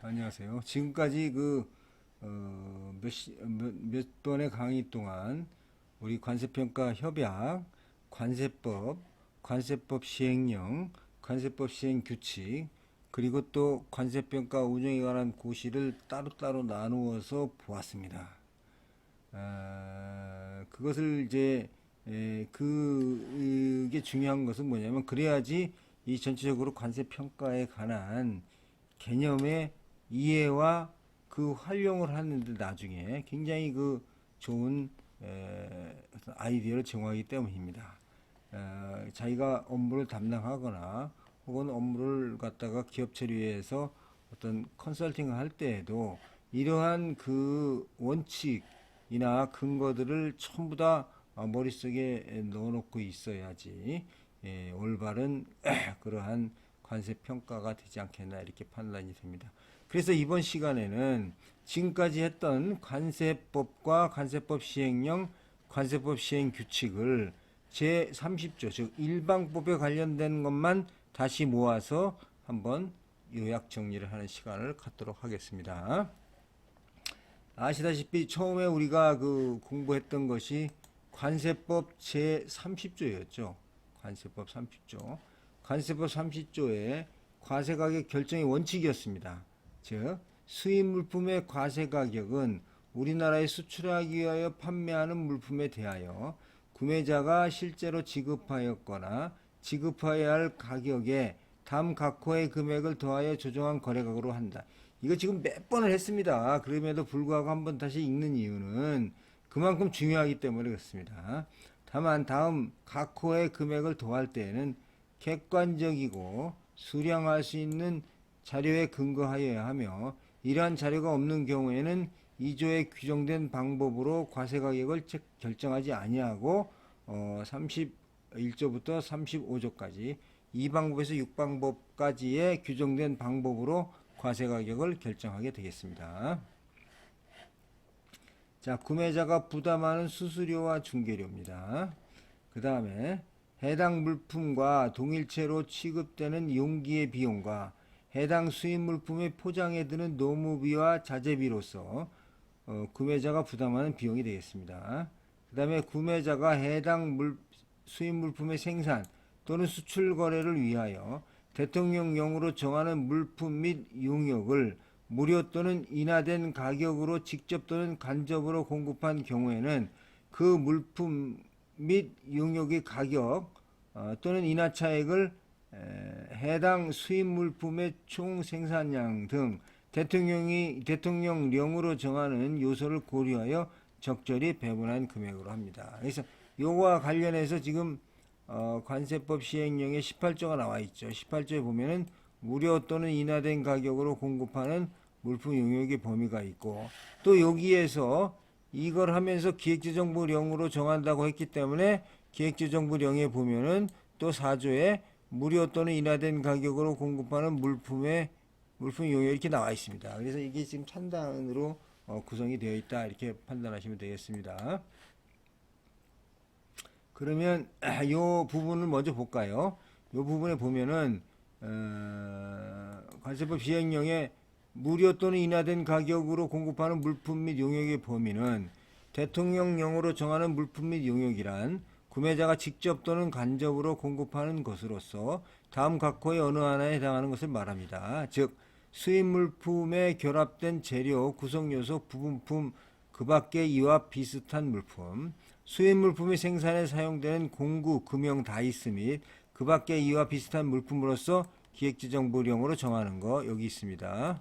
안녕하세요. 지금까지 몇 번의 강의 동안 우리 관세평가 협약, 관세법, 관세법 시행령, 관세법 시행 규칙, 그리고 또 관세평가 운영에 관한 고시를 따로따로 나누어서 보았습니다. 그것을 이제 그게 중요한 것은 뭐냐면 그래야지 이 전체적으로 관세평가에 관한 개념의 이해와 그 활용을 하는데 나중에 굉장히 좋은 아이디어를 제공하기 때문입니다. 자기가 업무를 담당하거나 혹은 업무를 갖다가 기업 처리해서 어떤 컨설팅을 할 때에도 이러한 그 원칙이나 근거들을 전부 다 머릿속에 넣어놓고 있어야지 올바른 그러한 관세 평가가 되지 않겠나 이렇게 판단이 됩니다. 그래서 이번 시간에는 지금까지 했던 관세법과 관세법 시행령, 관세법 시행 규칙을 제 30조 즉 일방법에 관련된 것만 다시 모아서 한번 요약 정리를 하는 시간을 갖도록 하겠습니다. 아시다시피 처음에 우리가 공부했던 것이 관세법 제 30조였죠. 관세법 30조. 관세법 30조의 과세가격 결정의 원칙이었습니다. 즉 수입 물품의 과세가격은 우리나라에 수출하기 위하여 판매하는 물품에 대하여 구매자가 실제로 지급하였거나 지급해야 할 가격에 다음 각 호의 금액을 더하여 조정한 거래額으로 한다. 이거 지금 몇 번을 했습니다. 그럼에도 불구하고 한번 다시 읽는 이유는 그만큼 중요하기 때문에 그렇습니다. 다만 다음 각 호의 금액을 더할 때에는 객관적이고 수량할 수 있는 자료에 근거하여야 하며 이러한 자료가 없는 경우에는 2조에 규정된 방법으로 과세가격을 결정하지 아니하고 31조부터 35조까지 이 방법에서 6방법까지의 규정된 방법으로 과세가격을 결정하게 되겠습니다. 자, 구매자가 부담하는 수수료와 중개료입니다. 그 다음에 해당 물품과 동일체로 취급되는 용기의 비용과 해당 수입 물품의 포장에 드는 노무비와 자재비로서 구매자가 부담하는 비용이 되겠습니다. 그 다음에 구매자가 해당 수입 물품의 생산 또는 수출 거래를 위하여 대통령령으로 정하는 물품 및 용역을 무료 또는 인하된 가격으로 직접 또는 간접으로 공급한 경우에는 그 물품 및 용역의 가격 또는 인하 차액을 해당 수입 물품의 총 생산량 등 대통령령으로 정하는 요소를 고려하여 적절히 배분한 금액으로 합니다. 그래서 요거와 관련해서 지금 관세법 시행령에 18조가 나와 있죠. 18조에 보면은 무료 또는 인하된 가격으로 공급하는 물품 용역의 범위가 있고 또 여기에서 이걸 하면서 기획재정부령으로 정한다고 했기 때문에 기획재정부령에 보면은 또 4조에 무료 또는 인하된 가격으로 공급하는 물품 용역 이렇게 나와 있습니다. 그래서 이게 지금 찬단으로 구성이 되어 있다 이렇게 판단하시면 되겠습니다. 그러면 이 부분을 먼저 볼까요? 이 부분에 보면은 관세법 시행령에 무료 또는 인하된 가격으로 공급하는 물품 및 용역의 범위는 대통령령으로 정하는 물품 및 용역이란 구매자가 직접 또는 간접으로 공급하는 것으로서 다음 각 호의 어느 하나에 해당하는 것을 말합니다. 즉 수입 물품에 결합된 재료, 구성요소, 부분품 그 밖의 이와 비슷한 물품, 수입 물품의 생산에 사용되는 공구, 금형, 다이스 및 그 밖의 이와 비슷한 물품으로서 기획재정부령으로 정하는 거 여기 있습니다.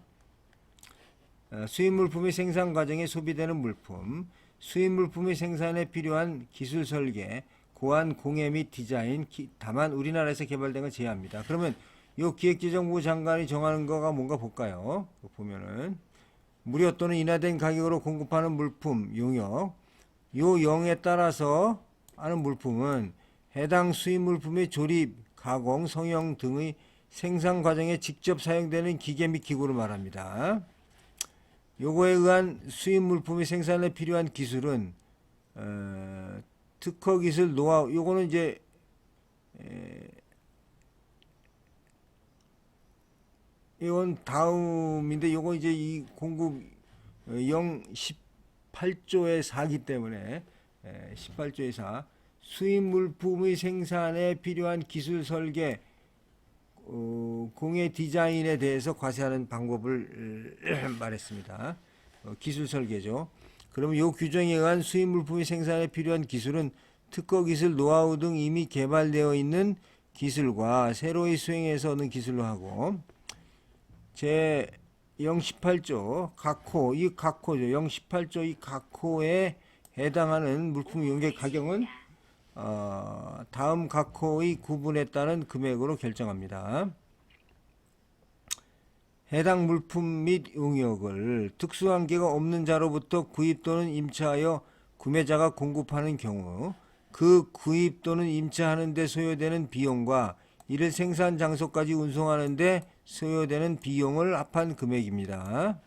수입 물품의 생산 과정에 소비되는 물품, 수입 물품의 생산에 필요한 기술 설계, 고안 공예 및 디자인, 다만 우리나라에서 개발된 건 제외합니다. 그러면 요 기획재정부 장관이 정하는 거가 뭔가 볼까요? 보면은 무료 또는 인하된 가격으로 공급하는 물품 용역, 요 영에 따라서 하는 물품은 해당 수입 물품의 조립, 가공, 성형 등의 생산 과정에 직접 사용되는 기계 및 기구를 말합니다. 요거에 의한 수입 물품의 생산에 필요한 기술은 특허 기술, 노하우, 요거는 이제 이건 다음인데 요거 이제 이 공급 18조의 4기 때문에 18조의 4 수입 물품의 생산에 필요한 기술 설계 공예 디자인에 대해서 과세하는 방법을 말했습니다. 기술 설계죠. 그러면 이 규정에 의한 수입 물품의 생산에 필요한 기술은 특허 기술, 노하우 등 이미 개발되어 있는 기술과 새로이 수행해서 얻는 기술로 하고 제 018조 각호 이 각호죠. 018조 이 각호에 해당하는 물품 용역 가격은 다음 각호의 구분에 따른 금액으로 결정합니다. 해당 물품 및 용역을 특수한계가 없는 자로부터 구입 또는 임차하여 구매자가 공급하는 경우 그 구입 또는 임차하는 데 소요되는 비용과 이를 생산 장소까지 운송하는 데 소요되는 비용을 합한 금액입니다.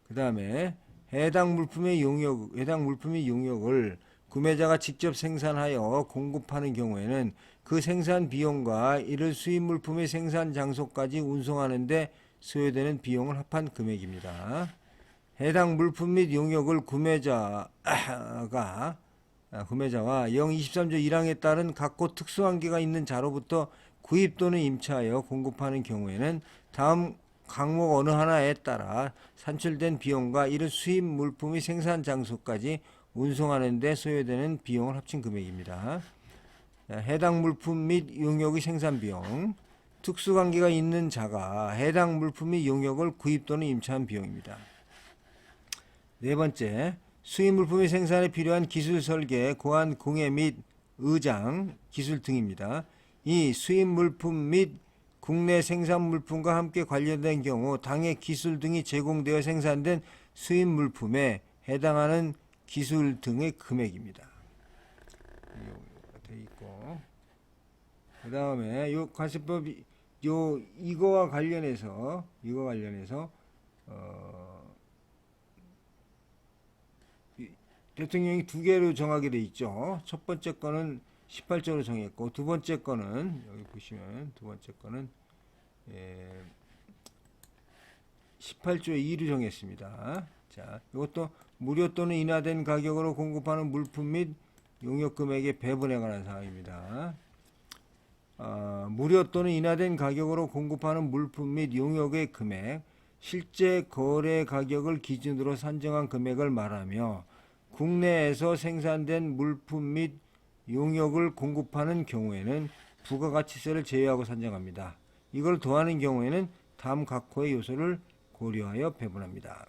그 다음에 해당 물품의 용역을 구매자가 직접 생산하여 공급하는 경우에는 그 생산 비용과 이를 수입 물품의 생산 장소까지 운송하는 데 소요되는 비용을 합한 금액입니다. 해당 물품 및 용역을 구매자와 023조 1항에 따른 각고 특수한계가 있는 자로부터 구입 또는 임차하여 공급하는 경우에는 다음 항목 어느 하나에 따라 산출된 비용과 이를 수입 물품의 생산 장소까지 운송하는 데 소요되는 비용을 합친 금액입니다. 해당 물품 및 용역의 생산 비용, 특수관계가 있는 자가 해당 물품 및 용역을 구입 또는 임차한 비용입니다. 네 번째, 수입 물품의 생산에 필요한 기술 설계, 고안, 공예 및 의장, 기술 등입니다. 이 수입 물품 및 국내 생산 물품과 함께 관련된 경우 당해 기술 등이 제공되어 생산된 수입 물품에 해당하는 기술 등의 금액입니다. 돼 있고 그 다음에 요 관세법이 이거와 관련해서 대통령이 두 개로 정하게 돼 있죠. 첫 번째 거는 18조로 정했고 두 번째 거는 여기 보시면 두 번째 거는 18조에 2로 정했습니다. 자, 이것도 무료 또는 인하된 가격으로 공급하는 물품 및 용역 금액의 배분에 관한 사항입니다. 무료 또는 인하된 가격으로 공급하는 물품 및 용역의 금액, 실제 거래 가격을 기준으로 산정한 금액을 말하며 국내에서 생산된 물품 및 용역을 공급하는 경우에는 부가가치세를 제외하고 산정합니다. 이걸 더하는 경우에는 다음 각호의 요소를 고려하여 배분합니다.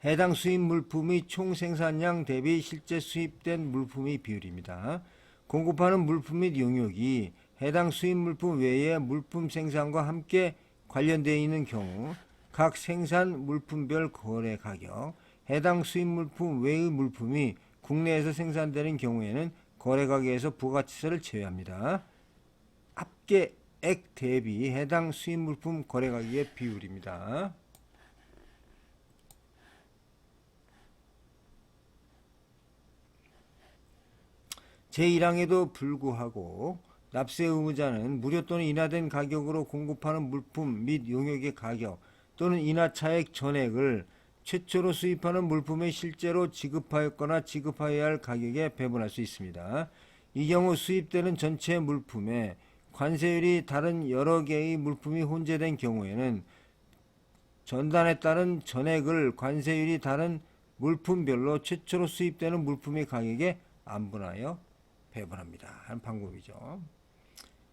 해당 수입 물품의 총 생산량 대비 실제 수입된 물품의 비율입니다. 공급하는 물품 및 용역이 해당 수입 물품 외의 물품 생산과 함께 관련되어 있는 경우 각 생산 물품별 거래 가격, 해당 수입 물품 외의 물품이 국내에서 생산되는 경우에는 거래 가격에서 부가가치세를 제외합니다. 합계액 대비 해당 수입 물품 거래 가격의 비율입니다. 제1항에도 불구하고 납세 의무자는 무료 또는 인하된 가격으로 공급하는 물품 및 용역의 가격 또는 인하 차액 전액을 최초로 수입하는 물품에 실제로 지급하였거나 지급하여야 할 가격에 배분할 수 있습니다. 이 경우 수입되는 전체 물품에 관세율이 다른 여러 개의 물품이 혼재된 경우에는 전단에 따른 전액을 관세율이 다른 물품별로 최초로 수입되는 물품의 가격에 안분하여 배분합니다. 하는 방법이죠.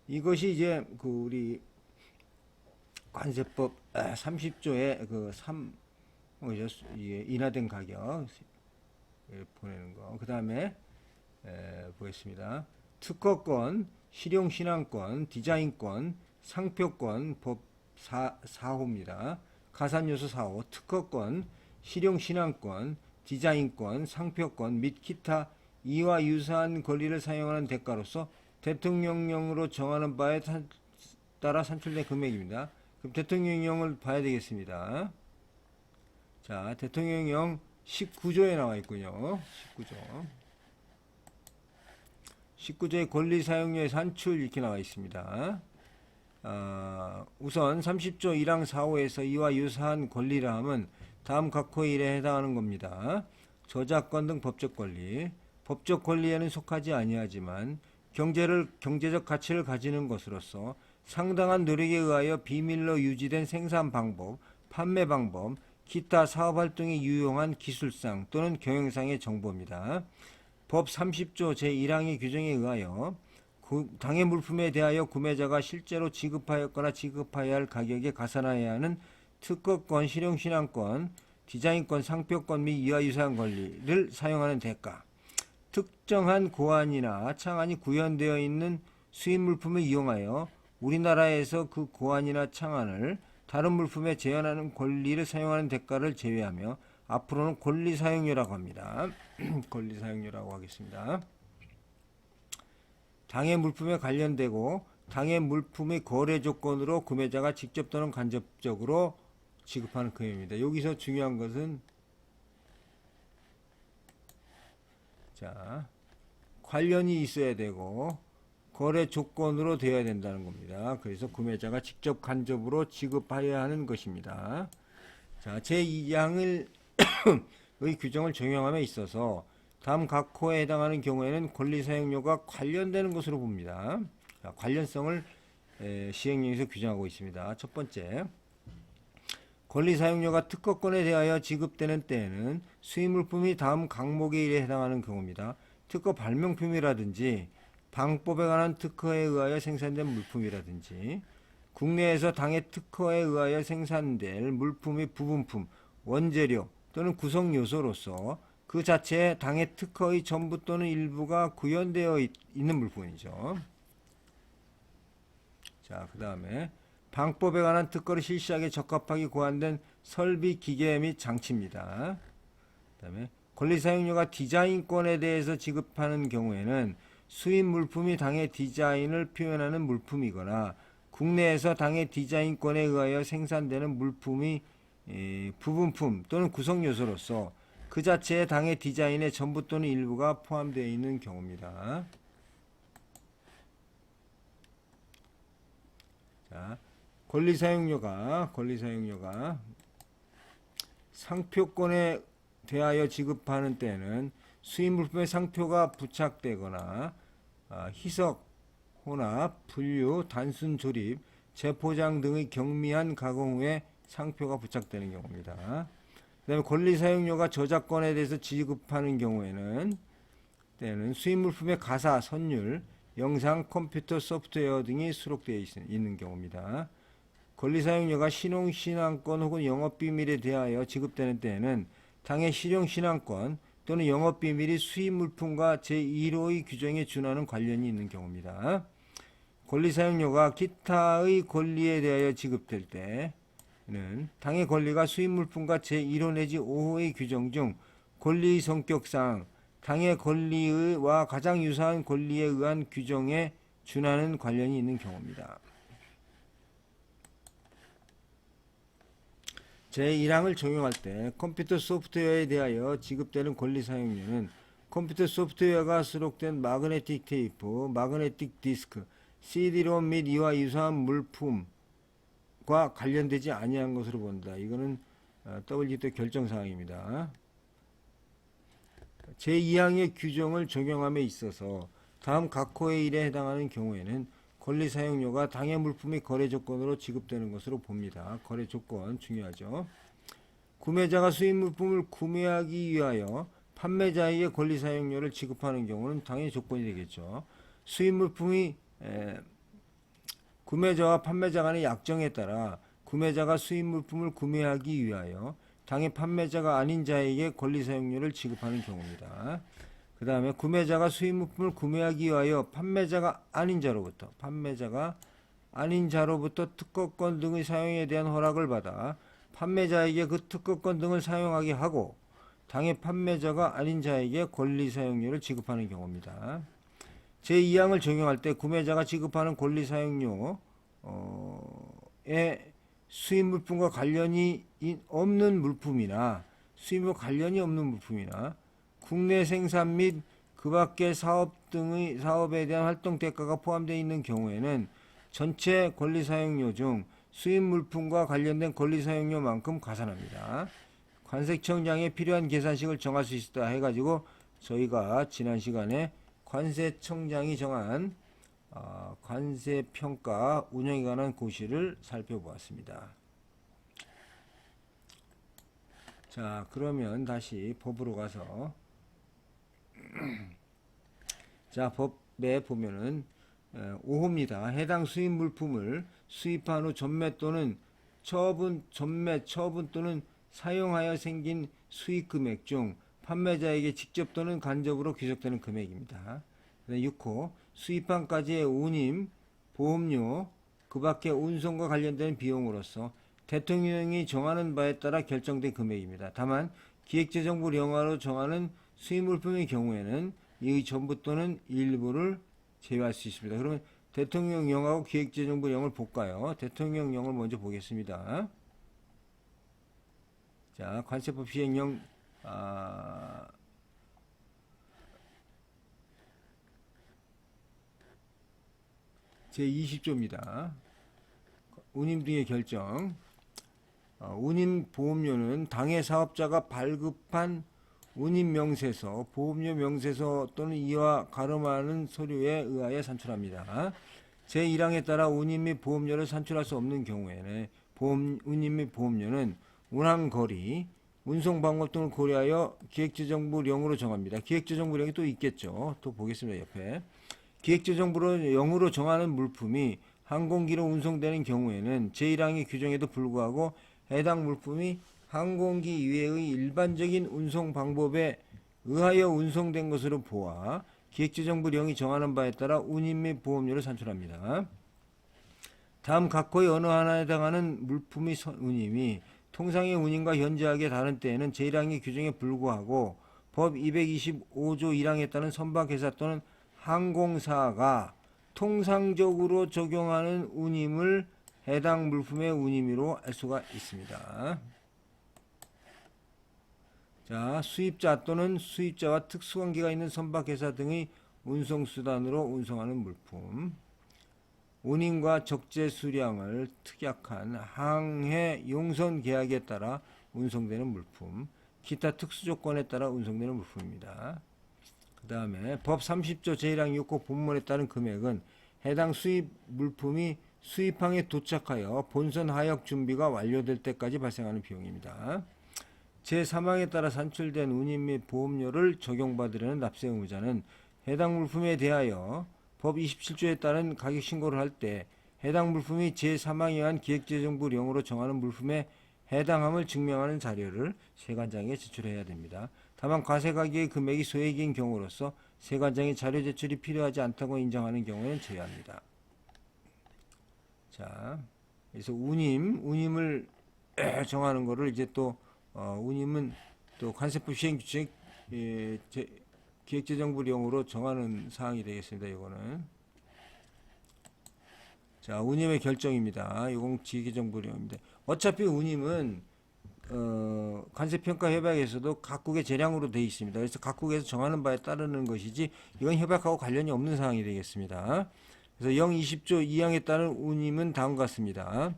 이것이 이제 그 우리 관세법 30조의 그 3 인하된 가격 보내는 거. 그 다음에 보겠습니다. 특허권, 실용신앙권, 디자인권, 상표권 법 4호입니다. 가산요소 4호, 특허권, 실용신앙권, 디자인권, 상표권 및 기타 이와 유사한 권리를 사용하는 대가로서 대통령령으로 정하는 바에 따라 산출된 금액입니다. 그럼 대통령령을 봐야 되겠습니다. 자, 대통령령 19조에 나와 있군요. 19조. 19조의 권리 사용료의 산출 이렇게 나와 있습니다. 우선 30조 1항 4호에서 이와 유사한 권리라 함은 다음 각 호의 일에 해당하는 겁니다. 저작권 등 법적 권리. 법적 권리에는 속하지 아니하지만 경제적 가치를 가지는 것으로서 상당한 노력에 의하여 비밀로 유지된 생산 방법, 판매 방법, 기타 사업 활동에 유용한 기술상 또는 경영상의 정보입니다. 법 30조 제1항의 규정에 의하여 당해 물품에 대하여 구매자가 실제로 지급하였거나 지급해야 할 가격에 가산해야 하는 특허권, 실용신앙권, 디자인권, 상표권 및 이와 유사한 권리를 사용하는 대가, 특정한 고안이나 창안이 구현되어 있는 수입 물품을 이용하여 우리나라에서 그 고안이나 창안을 다른 물품에 재현하는 권리를 사용하는 대가를 제외하며 앞으로는 권리 사용료라고 합니다. 권리 사용료라고 하겠습니다. 당해 물품에 관련되고 당해 물품의 거래 조건으로 구매자가 직접 또는 간접적으로 지급하는 금액입니다. 여기서 중요한 것은 관련이 있어야 되고 거래 조건으로 되어야 된다는 겁니다. 그래서 구매자가 직접 간접으로 지급해야 하는 것입니다. 제2항의 규정을 적용함에 있어서 다음 각 호에 해당하는 경우에는 권리 사용료가 관련되는 것으로 봅니다. 관련성을 시행령에서 규정하고 있습니다. 첫 번째, 권리 사용료가 특허권에 대하여 지급되는 때에는 수입 물품이 다음 항목에 일에 해당하는 경우입니다. 특허 발명품이라든지 방법에 관한 특허에 의하여 생산된 물품이라든지 국내에서 당해 특허에 의하여 생산될 물품의 부분품, 원재료 또는 구성 요소로서 그 자체에 당해 특허의 전부 또는 일부가 구현되어 있는 물품이죠. 그 다음에 방법에 관한 특허를 실시하기에 적합하게 고안된 설비, 기계 및 장치입니다. 그 다음에 권리 사용료가 디자인권에 대해서 지급하는 경우에는 수입 물품이 당해 디자인을 표현하는 물품이거나 국내에서 당해 디자인권에 의하여 생산되는 물품이 부분품 또는 구성 요소로서 그 자체에 당해 디자인의 전부 또는 일부가 포함되어 있는 경우입니다. 권리 사용료가 상표권에 대하여 지급하는 때는 수입 물품에 상표가 부착되거나 희석, 혼합, 분류, 단순 조립, 재포장 등의 경미한 가공 후에 상표가 부착되는 경우입니다. 그 다음에 권리 사용료가 저작권에 대해서 지급하는 경우에는 수입 물품의 가사, 선율, 영상, 컴퓨터, 소프트웨어 등이 수록되어 있는 경우입니다. 권리 사용료가 실용신앙권 혹은 영업비밀에 대하여 지급되는 때에는 당해 실용신앙권 또는 영업비밀이 수입 물품과 제1호의 규정에 준하는 관련이 있는 경우입니다. 권리 사용료가 기타의 권리에 대하여 지급될 때는 당해 권리가 수입 물품과 제1호 내지 5호의 규정 중 권리의 성격상 당해 권리와 가장 유사한 권리에 의한 규정에 준하는 관련이 있는 경우입니다. 제1항을 적용할 때 컴퓨터 소프트웨어에 대하여 지급되는 권리 사용료는 컴퓨터 소프트웨어가 수록된 마그네틱 테이프, 마그네틱 디스크, CD롬 및 이와 유사한 물품과 관련되지 아니한 것으로 본다. 이거는 WTO 결정사항입니다. 제2항의 규정을 적용함에 있어서 다음 각 호의 일에 해당하는 경우에는 권리 사용료가 당해 물품의 거래 조건으로 지급되는 것으로 봅니다. 거래 조건 중요하죠. 구매자가 수입 물품을 구매하기 위하여 판매자에게 권리 사용료를 지급하는 경우는 당연히 조건이 되겠죠. 수입 물품이 구매자와 판매자 간의 약정에 따라 구매자가 수입 물품을 구매하기 위하여 당해 판매자가 아닌 자에게 권리 사용료를 지급하는 경우입니다. 그 다음에 구매자가 수입 물품을 구매하기 위하여 판매자가 아닌 자로부터 특허권 등의 사용에 대한 허락을 받아 판매자에게 그 특허권 등을 사용하게 하고 당해 판매자가 아닌 자에게 권리 사용료를 지급하는 경우입니다. 제2항을 적용할 때 구매자가 지급하는 권리 사용료에 수입 물품과 관련이 없는 물품이나 수입과 관련이 없는 물품이나 국내 생산 및 그 밖의 사업에 대한 활동 대가가 포함되어 있는 경우에는 전체 권리 사용료 중 수입 물품과 관련된 권리 사용료만큼 가산합니다. 관세청장에 필요한 계산식을 정할 수 있다 해가지고 저희가 지난 시간에 관세청장이 정한 관세평가 운영에 관한 고시를 살펴보았습니다. 자, 그러면 다시 법으로 가서 자, 법에 보면은 5호입니다. 해당 수입 물품을 수입한 후 전매 또는 처분 또는 사용하여 생긴 수익 금액 중 판매자에게 직접 또는 간접으로 귀속되는 금액입니다. 6호 수입한까지의 운임, 보험료, 그 밖의 운송과 관련된 비용으로서 대통령이 정하는 바에 따라 결정된 금액입니다. 다만 기획재정부령으로 정하는 수입물품의 경우에는 이 전부 또는 일부를 제외할 수 있습니다. 그러면 대통령령하고 기획재정부령을 볼까요? 대통령령을 먼저 보겠습니다. 자, 관세법 시행령 제20조입니다. 운임 등의 결정. 운임 보험료는 당해 사업자가 발급한 운임 명세서, 보험료 명세서 또는 이와 가름하는 서류에 의하여 산출합니다. 제1항에 따라 운임 및 보험료를 산출할 수 없는 경우에는 운임 및 보험료는 운항거리, 운송방법 등을 고려하여 기획재정부령으로 정합니다. 기획재정부령이 또 있겠죠. 또 보겠습니다. 옆에. 기획재정부령으로 정하는 물품이 항공기로 운송되는 경우에는 제1항의 규정에도 불구하고 해당 물품이 항공기 이외의 일반적인 운송 방법에 의하여 운송된 것으로 보아 기획재정부령이 정하는 바에 따라 운임 및 보험료를 산출합니다. 다음 각호의 어느 하나에 해당하는 물품의 운임이 통상의 운임과 현저하게 다른 때에는 제1항의 규정에 불구하고 법 225조 1항에 따른 선박회사 또는 항공사가 통상적으로 적용하는 운임을 해당 물품의 운임으로 알 수가 있습니다. 자, 수입자 또는 수입자와 특수관계가 있는 선박회사 등의 운송수단으로 운송하는 물품, 운임과 적재 수량을 특약한 항해 용선 계약에 따라 운송되는 물품, 기타 특수조건에 따라 운송되는 물품입니다. 그 다음에 법 30조 제1항 6호 본문에 따른 금액은 해당 수입 물품이 수입항에 도착하여 본선 하역 준비가 완료될 때까지 발생하는 비용입니다. 제3항에 따라 산출된 운임 및 보험료를 적용받으려는 납세 의무자는 해당 물품에 대하여 법 27조에 따른 가격 신고를 할 때 해당 물품이 제3항에 의한 기획재정부령으로 정하는 물품에 해당함을 증명하는 자료를 세관장에 제출해야 됩니다. 다만 과세가격의 금액이 소액인 경우로서 세관장의 자료 제출이 필요하지 않다고 인정하는 경우에는 제외합니다. 자, 그래서 운임을 정하는 거를 이제 또 운임은 또 관세법 시행규칙 기획재정부령으로 정하는 사항이 되겠습니다. 이거는 자, 운임의 결정입니다. 이건 기획재정부령입니다. 어차피 운임은 관세평가협약에서도 각국의 재량으로 되어 있습니다. 그래서 각국에서 정하는 바에 따르는 것이지 이건 협약하고 관련이 없는 사항이 되겠습니다. 그래서 020조 2항에 따른 운임은 다음과 같습니다.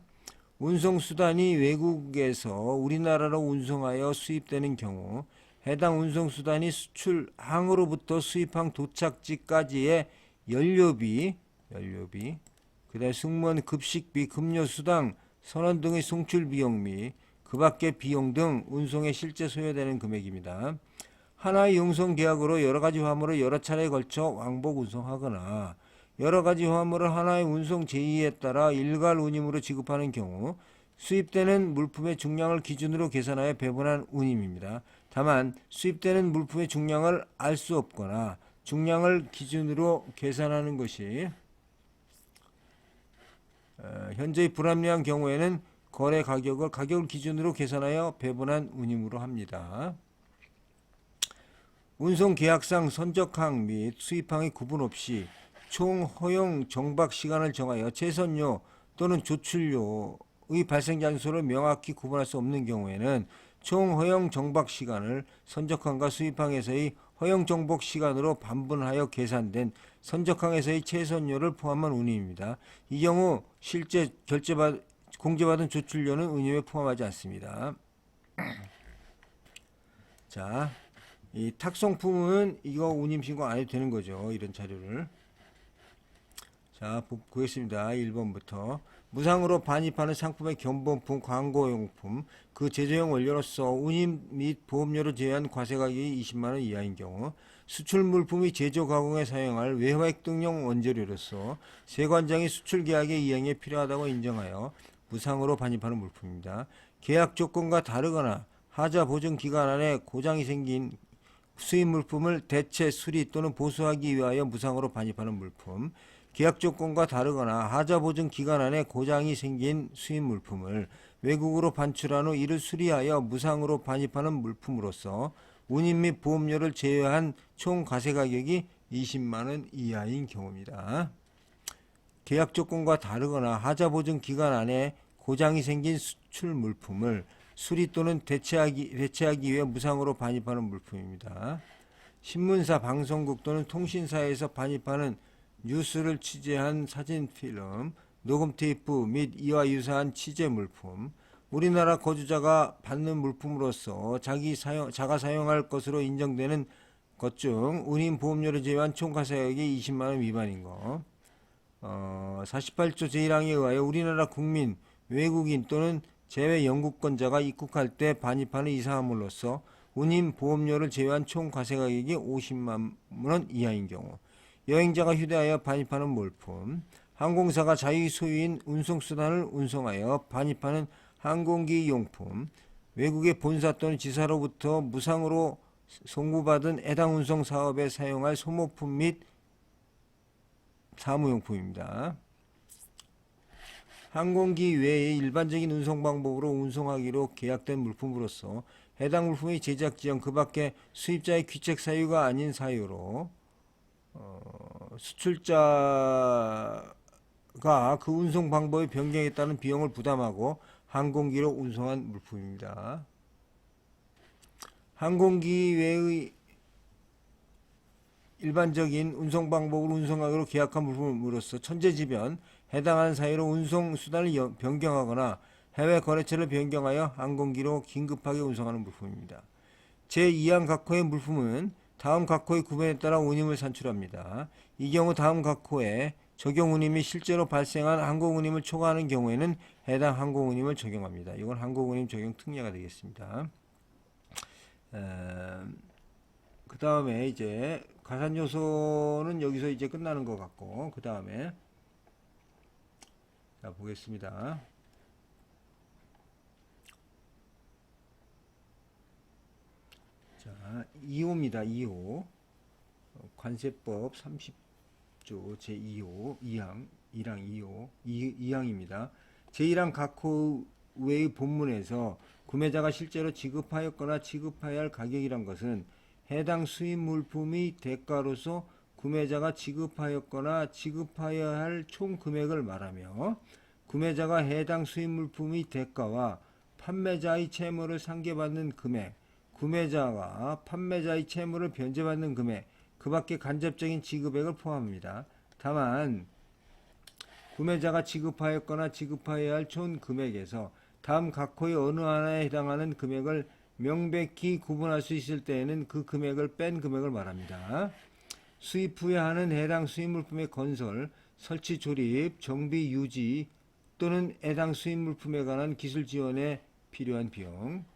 운송수단이 외국에서 우리나라로 운송하여 수입되는 경우 해당 운송수단이 수출항으로부터 수입항 도착지까지의 연료비, 그 다음에 승무원 급식비, 급료수당, 선원 등의 송출 비용 및 그 밖의 비용 등 운송에 실제 소요되는 금액입니다. 하나의 운송 계약으로 여러 가지 화물을 여러 차례에 걸쳐 왕복 운송하거나 여러 가지 화물을 하나의 운송 제의에 따라 일괄 운임으로 지급하는 경우 수입되는 물품의 중량을 기준으로 계산하여 배분한 운임입니다. 다만 수입되는 물품의 중량을 알 수 없거나 중량을 기준으로 계산하는 것이 현재의 불합리한 경우에는 거래 가격을 기준으로 계산하여 배분한 운임으로 합니다. 운송 계약상 선적항 및 수입항의 구분 없이 총 허용 정박 시간을 정하여 채선료 또는 조출료의 발생 장소를 명확히 구분할 수 없는 경우에는 총 허용 정박 시간을 선적항과 수입항에서의 허용 정복 시간으로 반분하여 계산된 선적항에서의 최선료를 포함한 운임입니다. 이 경우 실제 공제받은 조출료는 운임에 포함하지 않습니다. 자, 이 탁송품은 이거 운임 신고 안 해도 되는 거죠. 이런 자료를. 자, 보겠습니다. 1번부터. 무상으로 반입하는 상품의 견본품, 광고용품, 그 제조용 원료로서 운임 및 보험료를 제외한 과세가격이 20만원 이하인 경우, 수출 물품이 제조 가공에 사용할 외화액 등용 원재료로서 세관장이 수출 계약의 이행에 필요하다고 인정하여 무상으로 반입하는 물품입니다. 계약 조건과 다르거나 하자 보증 기간 안에 고장이 생긴 수입 물품을 대체 수리 또는 보수하기 위하여 무상으로 반입하는 물품, 계약 조건과 다르거나 하자 보증 기간 안에 고장이 생긴 수입 물품을 외국으로 반출한 후 이를 수리하여 무상으로 반입하는 물품으로서 운임 및 보험료를 제외한 총 과세 가격이 20만원 이하인 경우입니다. 계약 조건과 다르거나 하자 보증 기간 안에 고장이 생긴 수출 물품을 수리 또는 대체하기 위해 무상으로 반입하는 물품입니다. 신문사, 방송국 또는 통신사에서 반입하는 뉴스를 취재한 사진 필름, 녹음 테이프 및 이와 유사한 취재 물품, 우리나라 거주자가 받는 물품으로서 자가 사용할 것으로 인정되는 것 중 운임 보험료를 제외한 총과세액이 20만원 미만인 거. 48조 제1항에 의하여 우리나라 국민, 외국인 또는 제외 영국권자가 입국할 때 반입하는 이상함으로써 운임 보험료를 제외한 총 과세가격이 50만원 이하인 경우, 여행자가 휴대하여 반입하는 물품, 항공사가 자유 소유인 운송수단을 운송하여 반입하는 항공기 용품, 외국의 본사 또는 지사로부터 무상으로 송부받은 해당 운송 사업에 사용할 소모품 및 사무용품입니다. 항공기 외의 일반적인 운송 방법으로 운송하기로 계약된 물품으로서 해당 물품의 제작 지연 그 밖에 수입자의 귀책 사유가 아닌 사유로 수출자가 그 운송 방법의 변경에 따른 비용을 부담하고 항공기로 운송한 물품입니다. 항공기 외의 일반적인 운송 방법으로 운송하기로 계약한 물품으로서 천재지변 해당하는 사유로 운송 수단을 변경하거나 해외 거래처를 변경하여 항공기로 긴급하게 운송하는 물품입니다. 제2항 각호의 물품은 다음 각호의 구분에 따라 운임을 산출합니다. 이 경우 다음 각호에 적용 운임이 실제로 발생한 항공 운임을 초과하는 경우에는 해당 항공 운임을 적용합니다. 이건 항공 운임 적용 특례가 되겠습니다. 그 다음에 이제 가산 요소는 여기서 이제 끝나는 것 같고, 그 다음에 자 보겠습니다. 자 2호입니다. 2호 관세법 30조 제2호 2항 1항 2호 2항입니다. 제1항 각호 외의 본문에서 구매자가 실제로 지급하였거나 지급해야 할 가격이란 것은 해당 수입 물품의 대가로서 구매자가 지급하였거나 지급하여야 할 총 금액을 말하며, 구매자가 해당 수입 물품의 대가와 판매자의 채무를 상계받는 금액, 구매자가 판매자의 채무를 변제받는 금액, 그 밖에 간접적인 지급액을 포함합니다. 다만 구매자가 지급하였거나 지급하여야 할 총 금액에서 다음 각호의 어느 하나에 해당하는 금액을 명백히 구분할 수 있을 때에는 그 금액을 뺀 금액을 말합니다. 수입 후에 하는 해당 수입 물품의 건설, 설치, 조립, 정비, 유지 또는 해당 수입 물품에 관한 기술 지원에 필요한 비용,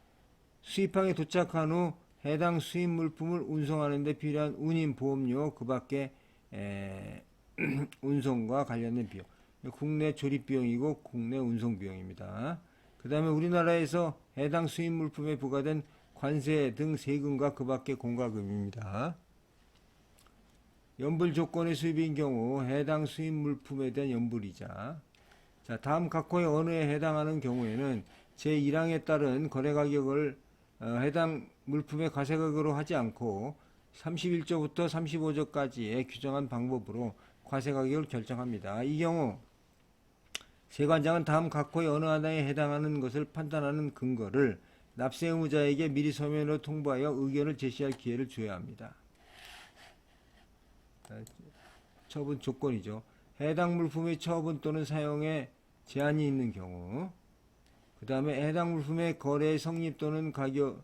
수입항에 도착한 후 해당 수입 물품을 운송하는 데 필요한 운임 보험료, 그 밖에 운송과 관련된 비용, 국내 조립 비용이고 국내 운송 비용입니다. 그 다음에 우리나라에서 해당 수입 물품에 부과된 관세 등 세금과 그 밖의 공과금입니다. 연불 조건의 수입인 경우 해당 수입 물품에 대한 연불이자, 자 다음 각호의 어느에 해당하는 경우에는 제1항에 따른 거래가격을 해당 물품의 과세가격으로 하지 않고 31조부터 35조까지의 규정한 방법으로 과세가격을 결정합니다. 이 경우 세관장은 다음 각호의 어느 하나에 해당하는 것을 판단하는 근거를 납세 의무자에게 미리 서면으로 통보하여 의견을 제시할 기회를 주어야 합니다. 처분 조건이죠. 해당 물품의 처분 또는 사용에 제한이 있는 경우, 그 다음에 해당 물품의 거래 성립 또는 가격의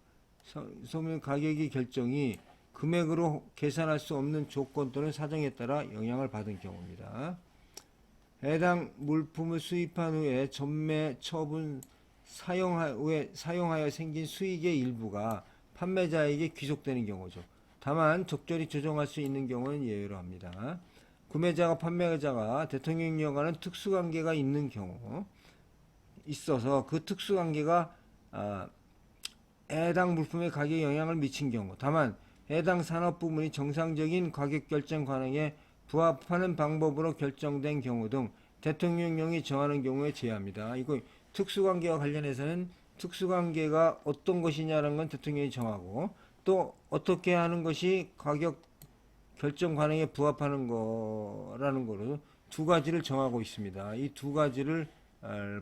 결정이 금액으로 계산할 수 없는 조건 또는 사정에 따라 영향을 받은 경우입니다. 해당 물품을 수입한 후에 전매, 처분, 사용하여 생긴 수익의 일부가 판매자에게 귀속되는 경우죠. 다만 적절히 조정할 수 있는 경우는 예외로 합니다. 구매자와 판매자가 대통령령과는 특수관계가 있는 경우 있어서 그 특수관계가 해당 물품의 가격에 영향을 미친 경우, 다만 해당 산업 부문이 정상적인 가격 결정 관행에 부합하는 방법으로 결정된 경우 등 대통령령이 정하는 경우에 제외합니다. 이거 특수관계와 관련해서는 특수관계가 어떤 것이냐는 건 대통령이 정하고, 또 어떻게 하는 것이 가격 결정 관행에 부합하는 거라는 거로 두 가지를 정하고 있습니다. 이 두 가지를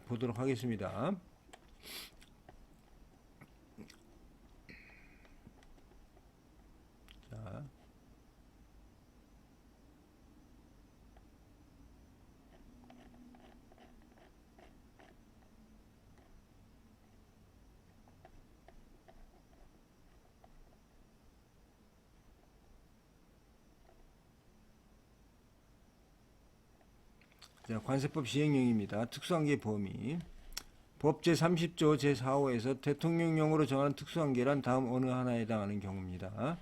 보도록 하겠습니다. 자, 관세법 시행령입니다. 특수관계 범위. 법 제30조 제4호에서 대통령령으로 정하는 특수관계란 다음 어느 하나에 해당하는 경우입니다.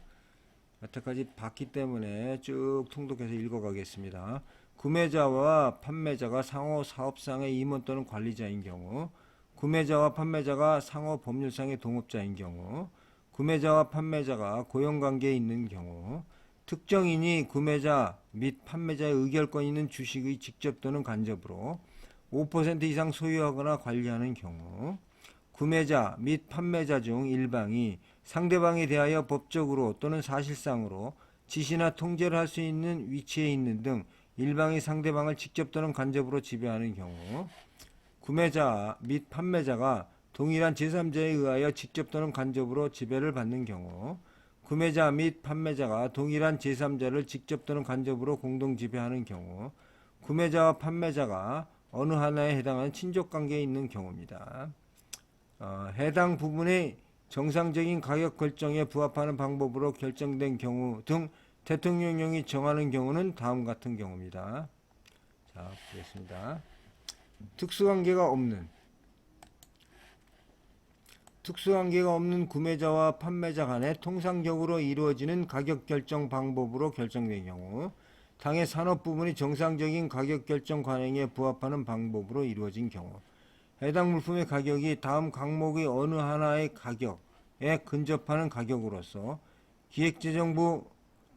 여태까지 봤기 때문에 쭉 통독해서 읽어가겠습니다. 구매자와 판매자가 상호 사업상의 임원 또는 관리자인 경우, 구매자와 판매자가 상호 법률상의 동업자인 경우, 구매자와 판매자가 고용관계에 있는 경우, 특정인이 구매자 및 판매자의 의결권 있는 주식의 직접 또는 간접으로 5% 이상 소유하거나 관리하는 경우, 구매자 및 판매자 중 일방이 상대방에 대하여 법적으로 또는 사실상으로 지시나 통제를 할 수 있는 위치에 있는 등 일방이 상대방을 직접 또는 간접으로 지배하는 경우, 구매자 및 판매자가 동일한 제3자에 의하여 직접 또는 간접으로 지배를 받는 경우, 구매자 및 판매자가 동일한 제3자를 직접 또는 간접으로 공동 지배하는 경우, 구매자와 판매자가 어느 하나에 해당하는 친족관계에 있는 경우입니다. 해당 부분의 정상적인 가격 결정에 부합하는 방법으로 결정된 경우 등 대통령령이 정하는 경우는 다음 같은 경우입니다. 자, 보겠습니다. 특수관계가 없는 구매자와 판매자 간에 통상적으로 이루어지는 가격 결정 방법으로 결정된 경우, 당의 산업 부분이 정상적인 가격 결정 관행에 부합하는 방법으로 이루어진 경우, 해당 물품의 가격이 다음 항목의 어느 하나의 가격에 근접하는 가격으로서 기획재정부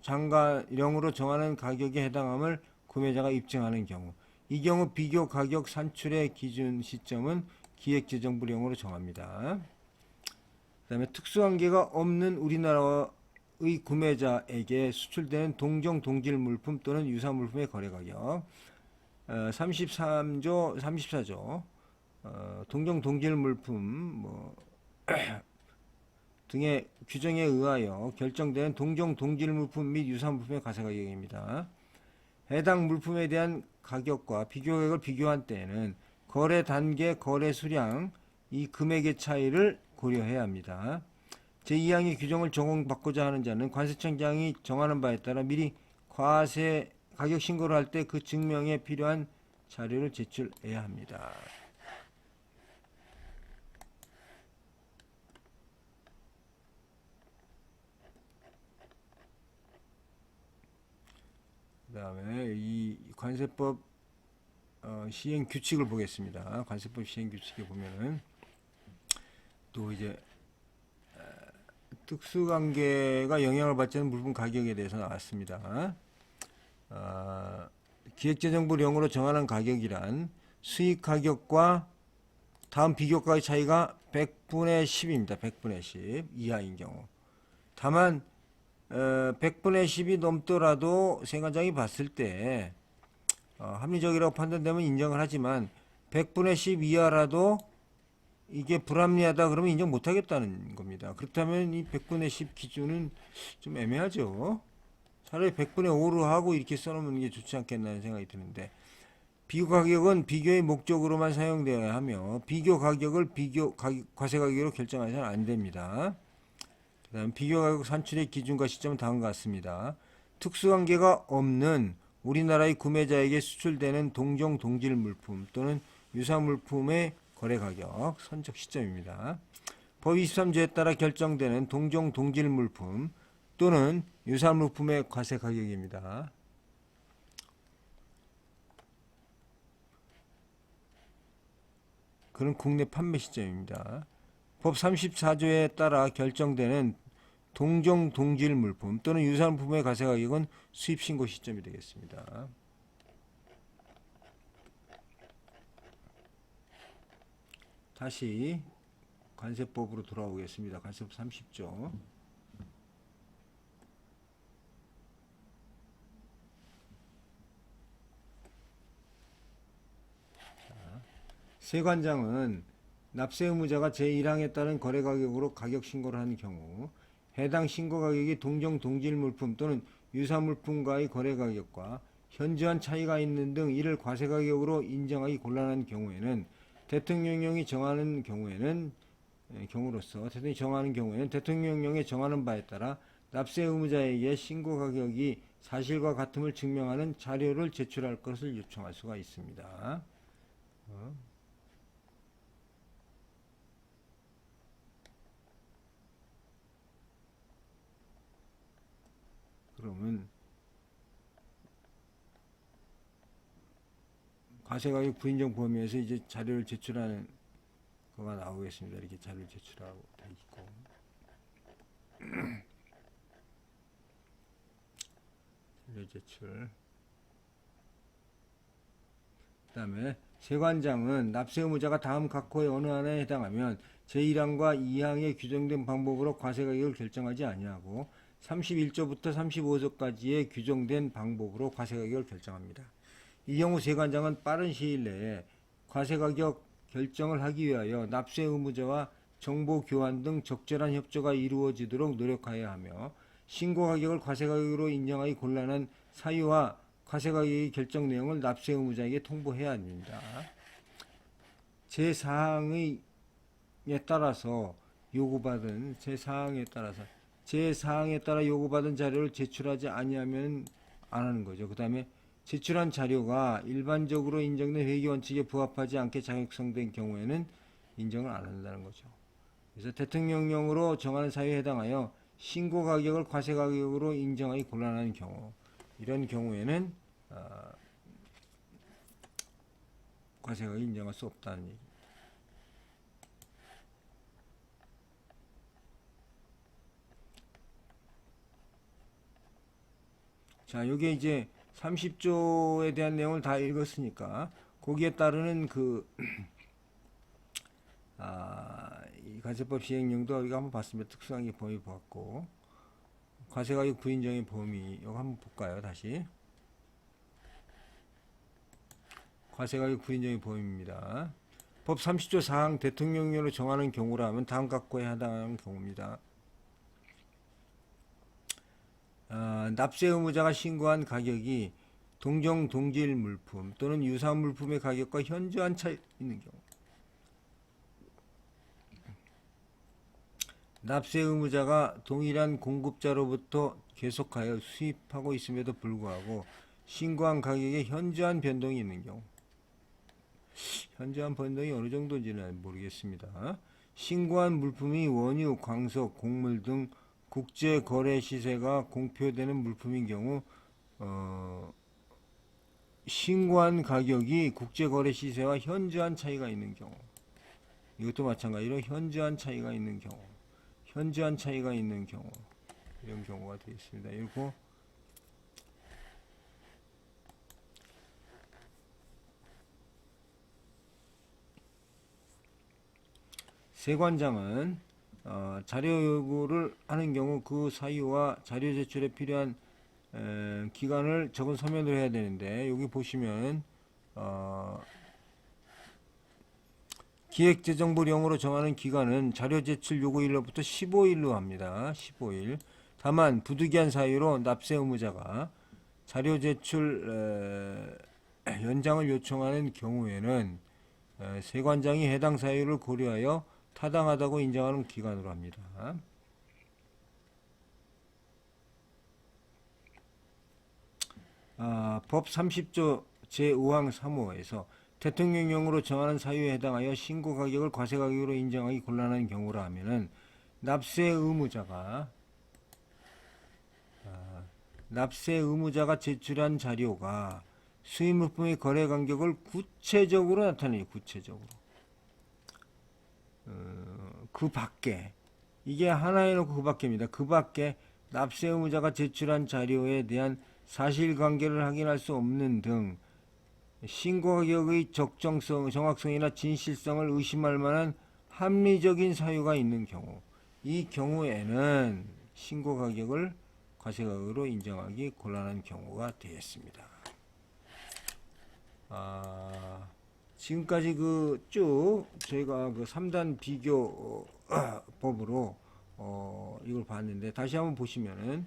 장관령으로 정하는 가격에 해당함을 구매자가 입증하는 경우, 이 경우 비교 가격 산출의 기준 시점은 기획재정부령으로 정합니다. 그 다음에 특수관계가 없는 우리나라의 구매자에게 수출되는 동종 동질 물품 또는 유사 물품의 거래 가격, 33조, 34조 동종 동질 물품 등의 규정에 의하여 결정된 동종 동질 물품 및 유사 물품의 가세 가격입니다. 해당 물품에 대한 가격과 비교가격을 비교한 때에는 거래 단계, 거래 수량, 이 금액의 차이를 고려해야 합니다. 제2항의 규정을 적용받고자 하는 자는 관세청장이 정하는 바에 따라 미리 과세 가격 신고를 할 때 그 증명에 필요한 자료를 제출해야 합니다. 그 다음에 이 관세법 시행 규칙을 보겠습니다. 관세법 시행 규칙에 보면은 또 이제 특수관계가 영향을 받지 않는 물품 가격에 대해서 나왔습니다. 기획재정부령으로 정하는 가격이란 수익 가격과 다음 비교가의 차이가 100분의 10입니다. 100분의 10 이하인 경우. 다만 100분의 10이 넘더라도 세관장이 봤을 때 합리적이라고 판단되면 인정을 하지만 100분의 10 이하라도 이게 불합리하다 그러면 인정 못하겠다는 겁니다. 그렇다면 이 100분의 10 기준은 좀 애매하죠. 차라리 100분의 5로 하고 이렇게 써놓는 게 좋지 않겠나 생각이 드는데, 비교 가격은 비교의 목적으로만 사용되어야 하며 비교 가격을 과세 가격으로 결정하셔는 안 됩니다. 그다음 비교 가격 산출의 기준과 시점은 다음과 같습니다. 특수관계가 없는 우리나라의 구매자에게 수출되는 동종 동질 물품 또는 유사 물품의 거래 가격 선적 시점입니다. 법 23조에 따라 결정되는 동종 동질 물품 또는 유사 물품의 과세 가격입니다. 그는 국내 판매 시점입니다. 법 34조에 따라 결정되는 동종 동질 물품 또는 유사 물품의 과세 가격은 수입 신고 시점이 되겠습니다. 다시 관세법으로 돌아오겠습니다. 관세법 30조. 세관장은 납세 의무자가 제1항에 따른 거래 가격으로 가격 신고를 하는 경우 해당 신고 가격이 동종 동질 물품 또는 유사 물품과의 거래 가격과 현저한 차이가 있는 등 이를 과세 가격으로 인정하기 곤란한 경우에는 대통령령이 정하는 경우에는 대통령령에 정하는 바에 따라 납세 의무자에게 신고 가격이 사실과 같음을 증명하는 자료를 제출할 것을 요청할 수가 있습니다. 그러면 과세가격 부인정 범위에서 이제 자료를 제출하는 거가 나오겠습니다. 이렇게 자료를 제출하고 돼 있고 자료 제출. 그다음에 세관장은 납세 의무자가 다음 각호의 어느 하나에 해당하면 제1항과 2항에 규정된 방법으로 과세가격을 결정하지 아니하고 31조부터 35조까지의 규정된 방법으로 과세가격을 결정합니다. 이 경우 세관장은 빠른 시일 내에 과세가격 결정을 하기 위하여 납세 의무자와 정보 교환 등 적절한 협조가 이루어지도록 노력하여야 하며 신고 가격을 과세가격으로 인정하기 곤란한 사유와 과세가격의 결정 내용을 납세 의무자에게 통보해야 합니다. 제4항에 따라서 요구받은 제4항에 따라 요구받은 자료를 제출하지 아니하면 안 하는 거죠. 그 다음에 제출한 자료가 일반적으로 인정된 회계 원칙에 부합하지 않게 자격성된 경우에는 인정을 안 한다는 거죠. 그래서 대통령령으로 정하는 사유에 해당하여 신고 가격을 과세 가격으로 인정하기 곤란한 경우, 이런 경우에는 과세 가격을 인정할 수 없다는 얘기. 자, 요게 이제 30조에 대한 내용을 다 읽었으니까 거기에 따르는 이 과세법 시행령도 이거 한번 봤습니다. 특수관계 범위 보았고 과세가격 부인정의 범위 이거 한번 볼까요? 다시 과세가격 부인정의 범위입니다. 법 30조 4항 대통령령으로 정하는 경우라면 다음 각호에 해당하는 경우입니다. 납세 의무자가 신고한 가격이 동종 동질 물품 또는 유사 물품의 가격과 현저한 차이 있는 경우, 납세 의무자가 동일한 공급자로부터 계속하여 수입하고 있음에도 불구하고 신고한 가격에 현저한 변동이 있는 경우, 현저한 변동이 어느 정도인지는 모르겠습니다. 신고한 물품이 원유, 광석, 곡물 등 국제 거래 시세가 공표되는 물품인 경우 신고한 가격이 국제 거래 시세와 현저한 차이가 있는 경우, 이것도 마찬가지로 현저한 차이가 있는 경우, 이런 경우가 되겠습니다. 그리고 세관장은 자료 요구를 하는 경우 그 사유와 자료 제출에 필요한 기간을 적은 서면으로 해야 되는데, 여기 보시면 기획재정부령으로 정하는 기간은 자료 제출 요구일로부터 15일로 합니다. 15일. 다만 부득이한 사유로 납세 의무자가 자료 제출 연장을 요청하는 경우에는 세관장이 해당 사유를 고려하여 타당하다고 인정하는 기관으로 합니다. 법 30조 제5항 3호에서 대통령령으로 정하는 사유에 해당하여 신고 가격을 과세 가격으로 인정하기 곤란한 경우라 하면은 납세 의무자가 제출한 자료가 수입 물품의 거래 간격을 구체적으로 나타내요. 구체적으로. 그 밖에 이게 하나 해놓고 그 밖입니다. 그 밖에 납세 의무자가 제출한 자료에 대한 사실관계를 확인할 수 없는 등 신고 가격의 적정성, 정확성이나 진실성을 의심할 만한 합리적인 사유가 있는 경우, 이 경우에는 신고 가격을 과세가격으로 인정하기 곤란한 경우가 되겠습니다. 지금까지 쭉 저희가 3단 비교 법으로 이걸 봤는데 다시 한번 보시면은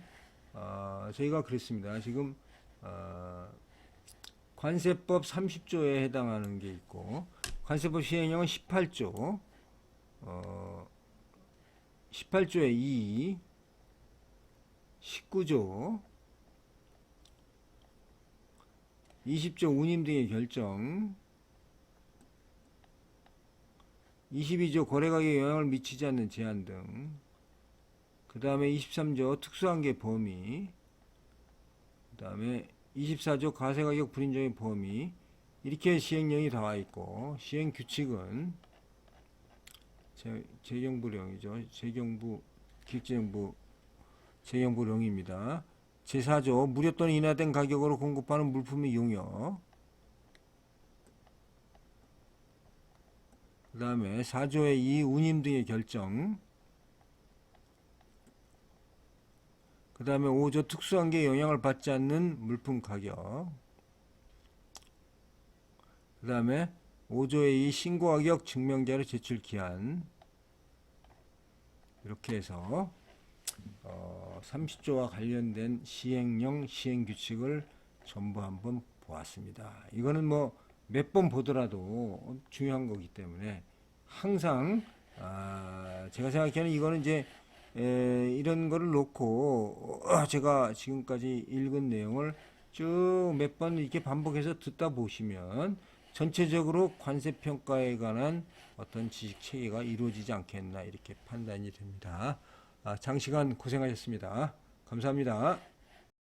저희가 그랬습니다. 지금 관세법 30조에 해당하는 게 있고 관세법 시행령은 18조 18조의 2 19조 20조 운임 등의 결정 22조 거래가격에 영향을 미치지 않는 제한 등 그 다음에 23조 특수한계 범위 그 다음에 24조 과세가격 불인정의 범위 이렇게 시행령이 나와 있고 시행규칙은 재경부령이죠. 기획재정부 재경부령입니다. 제4조 무료 또는 인하된 가격으로 공급하는 물품 및 용역 그 다음에 4조의 2 운임 등의 결정 그 다음에 5조 특수한계에 영향을 받지 않는 물품 가격 그 다음에 5조의 2 신고가격 증명자료 제출 기한 이렇게 해서 30조와 관련된 시행령 시행규칙을 전부 한번 보았습니다. 이거는 뭐 몇 번 보더라도 중요한 거기 때문에 항상 제가 생각하기에는 이거는 이제 이런 거를 놓고 제가 지금까지 읽은 내용을 쭉 몇 번 이렇게 반복해서 듣다 보시면 전체적으로 관세평가에 관한 어떤 지식 체계가 이루어지지 않겠나 이렇게 판단이 됩니다. 장시간 고생하셨습니다. 감사합니다.